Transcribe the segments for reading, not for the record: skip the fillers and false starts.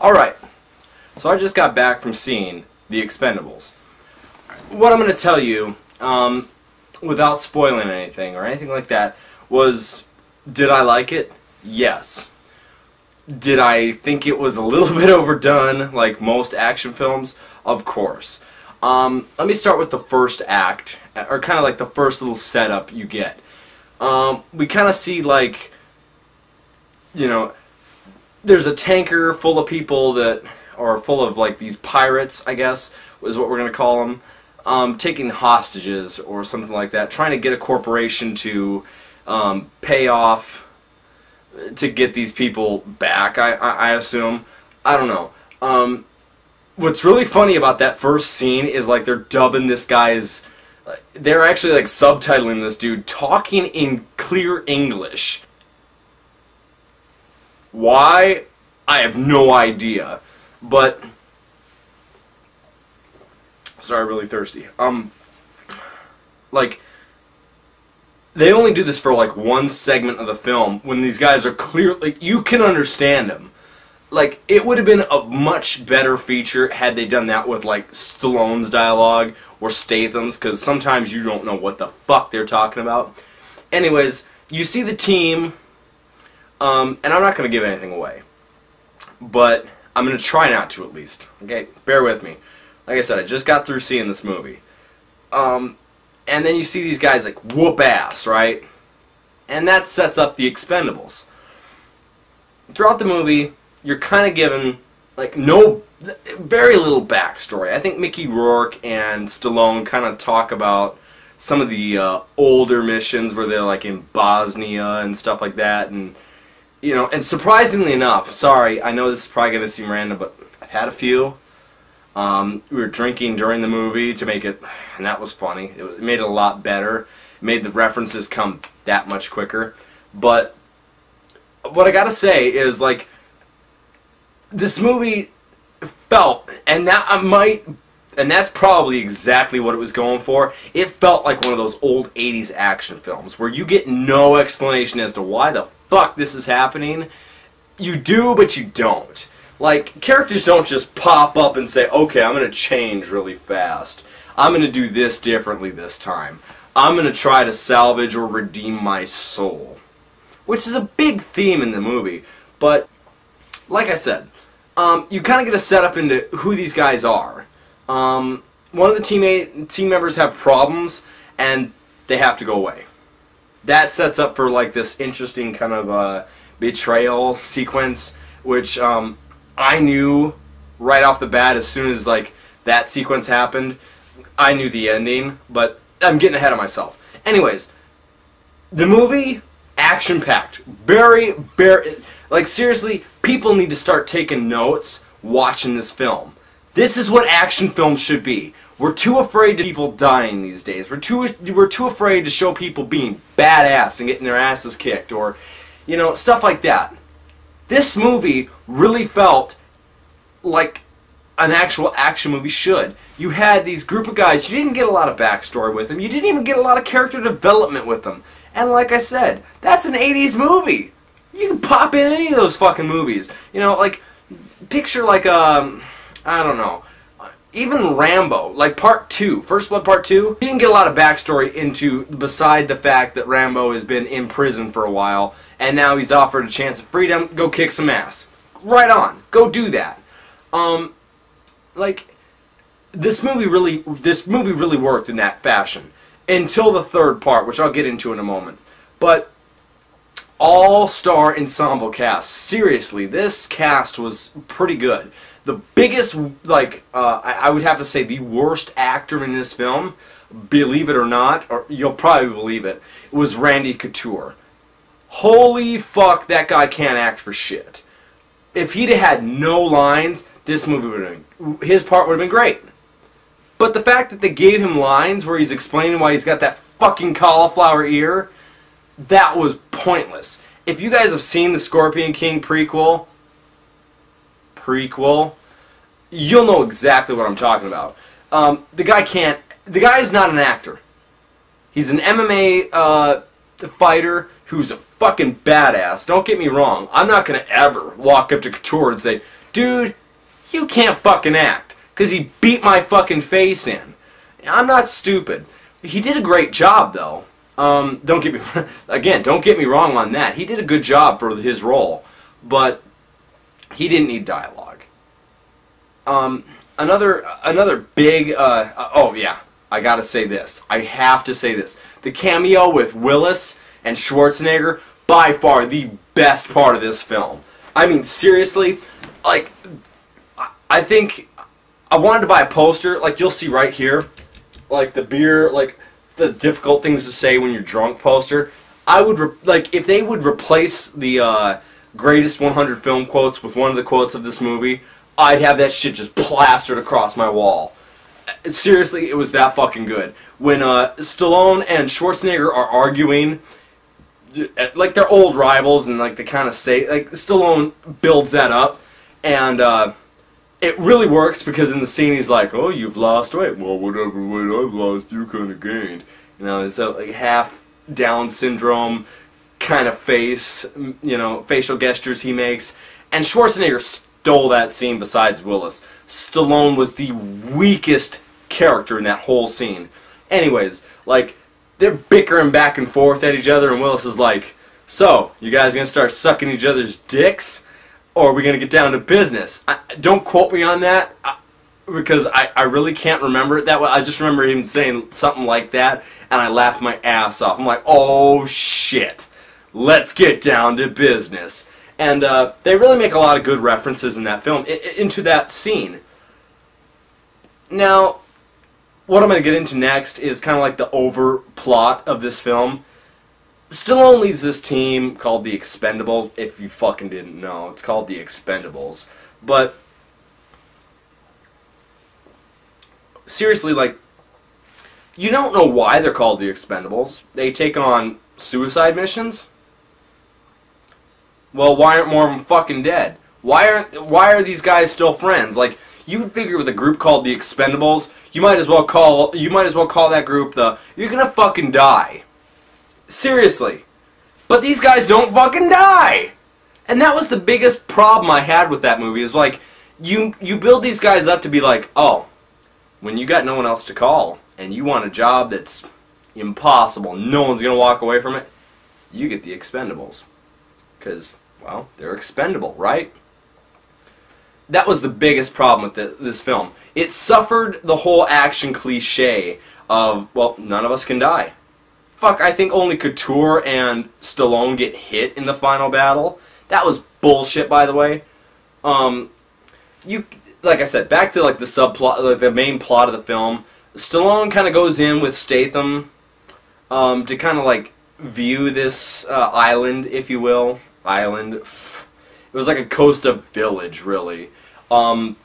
Alright, so I just got back from seeing The Expendables. What I'm going to tell you, without spoiling anything or anything like that, was, did I like it? Yes. Did I think it was a little bit overdone, like most action films? Of course. Let me start with the first act, or kind of like the first little setup you get. We kind of see, like, you know, there's a tanker full of people that, or full of, like, these pirates, I guess, is what we're going to call them, taking hostages or something like that, trying to get a corporation to pay off to get these people back, I assume. I don't know. What's really funny about that first scene is, like, they're dubbing this guy's... They're actually, like, subtitling this dude talking in clear English. Why? I have no idea. But... Sorry, really thirsty. Like... They only do this for, like, one segment of the film when these guys are clear... Like, you can understand them. Like, it would have been a much better feature had they done that with, like, Stallone's dialogue or Statham's, because sometimes you don't know what the fuck they're talking about. Anyways, you see the team, and I'm not going to give anything away, but I'm going to try not to, at least. Okay, bear with me. Like I said, I just got through seeing this movie. And then you see these guys, like, whoop ass, right? And that sets up the Expendables. Throughout the movie, you're kind of given, like, very little backstory. I think Mickey Rourke and Stallone kind of talk about some of the older missions where they're, like, in Bosnia and stuff like that. And, you know, and surprisingly enough, sorry, I know this is probably going to seem random, but I've had a few. We were drinking during the movie to make it, and that was funny. It made it a lot better. It made the references come that much quicker. But what I gotta say is, like, this movie felt, and that's probably exactly what it was going for. It felt like one of those old 80s action films where you get no explanation as to why the fuck this is happening. You do, but you don't. Like, characters don't just pop up and say, okay, I'm going to change really fast. I'm going to do this differently this time. I'm going to try to salvage or redeem my soul. Which is a big theme in the movie. But, like I said, you kind of get a setup into who these guys are. One of the team members have problems, and they have to go away. That sets up for, like, this interesting kind of betrayal sequence, which I knew right off the bat as soon as, like, that sequence happened. I knew the ending, but I'm getting ahead of myself. Anyways, the movie, action-packed. Very, like, seriously, people need to start taking notes watching this film. This is what action films should be. We're too afraid of people dying these days. We're too afraid to show people being badass and getting their asses kicked, or, you know, stuff like that. This movie really felt like an actual action movie should. You had these group of guys, you didn't get a lot of backstory with them, you didn't even get a lot of character development with them. And like I said, that's an 80s movie. You can pop in any of those fucking movies. You know, like, picture like, I don't know, even Rambo, like Part 2, First Blood Part 2, you didn't get a lot of backstory into, beside the fact that Rambo has been in prison for a while, and now he's offered a chance of freedom. Go kick some ass. Right on. Go do that. Like, this movie really worked in that fashion. Until the third part, which I'll get into in a moment. But, all-star ensemble cast. Seriously, this cast was pretty good. The biggest, like, I would have to say the worst actor in this film, believe it or not, or you'll probably believe it, was Randy Couture. Holy fuck, that guy can't act for shit. If he'd had no lines, this movie would have been, his part would have been great. But the fact that they gave him lines where he's explaining why he's got that fucking cauliflower ear, that was pointless. If you guys have seen the Scorpion King prequel, you'll know exactly what I'm talking about. The guy is not an actor. He's an MMA fighter who's a fucking badass. Don't get me wrong. I'm not going to ever walk up to Couture and say, dude, you can't fucking act, because he beat my fucking face in. I'm not stupid. He did a great job, though. Don't get me wrong on that. He did a good job for his role, but he didn't need dialogue. Another big, oh yeah, I gotta say this. I have to say this. The cameo with Willis and Schwarzenegger, by far the best part of this film. I mean, seriously, like, I think I wanted to buy a poster, like you'll see right here, like the beer, like the difficult things to say when you're drunk poster. I would, like, if they would replace the greatest 100 film quotes with one of the quotes of this movie, I'd have that shit just plastered across my wall. Seriously, it was that fucking good. When Stallone and Schwarzenegger are arguing, like they're old rivals, and like they kind of say, like Stallone builds that up, and it really works because in the scene he's like, "Oh, you've lost weight. Well, whatever weight I've lost, you kind of gained." You know, it's a like half Down syndrome kind of face, you know, facial gestures he makes, and Schwarzenegger stole that scene besides Willis. Stallone was the weakest character in that whole scene. Anyways, like, they're bickering back and forth at each other, and Willis is like, "So, you guys gonna start sucking each other's dicks? Or are we gonna get down to business?" Don't quote me on that, because I really can't remember it that way. I just remember him saying something like that, and I laughed my ass off. I'm like, oh shit, let's get down to business. And they really make a lot of good references in that film into that scene. Now, what I'm going to get into next is kind of like the over plot of this film. Stallone leads this team called the Expendables. If you fucking didn't know, it's called the Expendables. But seriously, like, you don't know why they're called the Expendables. They take on suicide missions. Well, why aren't more of them fucking dead? Why are these guys still friends? Like, you would figure with a group called the Expendables, you might as well call that group the "You're gonna fucking die." Seriously. But these guys don't fucking die. And that was the biggest problem I had with that movie, is like, you build these guys up to be like, oh, when you got no one else to call and you want a job that's impossible, no one's gonna walk away from it, you get the Expendables. Because, well, they're expendable, right? That was the biggest problem with this film. It suffered the whole action cliche of, well, none of us can die. Fuck, I think only Couture and Stallone get hit in the final battle. That was bullshit, by the way. Like I said, back to like the subplot, like the main plot of the film. Stallone kind of goes in with Statham to kind of like view this island, if you will. Island. It was like a Costa village, really. To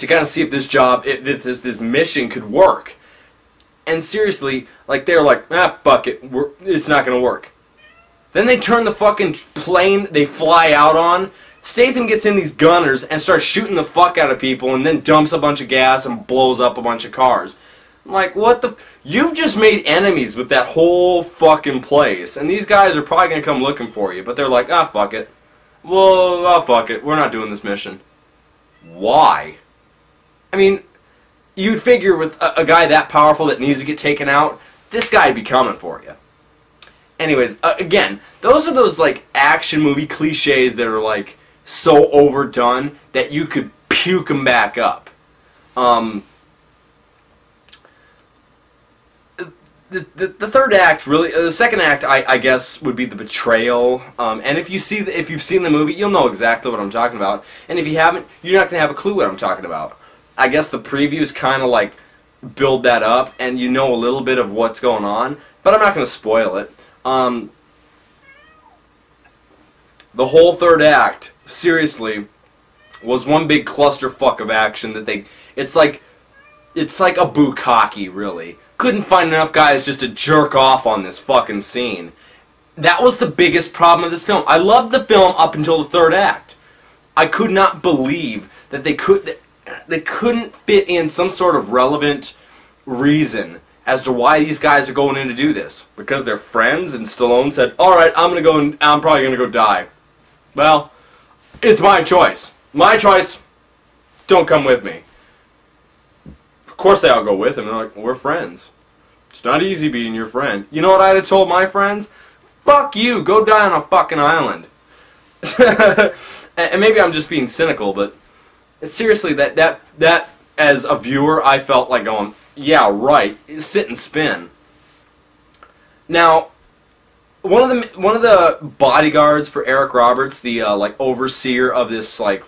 kind of see if this job, if this mission could work. And seriously, like, they're like, ah, fuck it, it's not gonna work. Then they turn the fucking plane they fly out on. Statham gets in these gunners and starts shooting the fuck out of people, and then dumps a bunch of gas and blows up a bunch of cars. I'm like, what the? You've just made enemies with that whole fucking place, and these guys are probably gonna come looking for you. But they're like, ah, fuck it. Well, oh, fuck it. We're not doing this mission. Why? I mean, you'd figure with a guy that powerful that needs to get taken out, this guy'd be coming for you. Anyways, again, those are those like action movie cliches that are like so overdone that you could puke them back up. The third act, really, the second act, I guess, would be the betrayal. And if you've seen the movie, you'll know exactly what I'm talking about. And if you haven't, you're not gonna have a clue what I'm talking about. I guess the previews kind of like build that up, and you know a little bit of what's going on. But I'm not gonna spoil it. The whole third act, seriously, was one big clusterfuck of action that it's like a bukkake, really. Couldn't find enough guys just to jerk off on this fucking scene. That was the biggest problem of this film. I loved the film up until the third act. I could not believe that they couldn't fit in some sort of relevant reason as to why these guys are going in to do this. Because they're friends, and Stallone said, alright, I'm probably gonna go die. Well, it's my choice. My choice, don't come with me. Of course they all go with him. They're like, we're friends. It's not easy being your friend. You know what I'd have told my friends? Fuck you, go die on a fucking island. And maybe I'm just being cynical, but seriously, that as a viewer, I felt like going, yeah, right, sit and spin. Now, one of the bodyguards for Eric Roberts, the like overseer of this like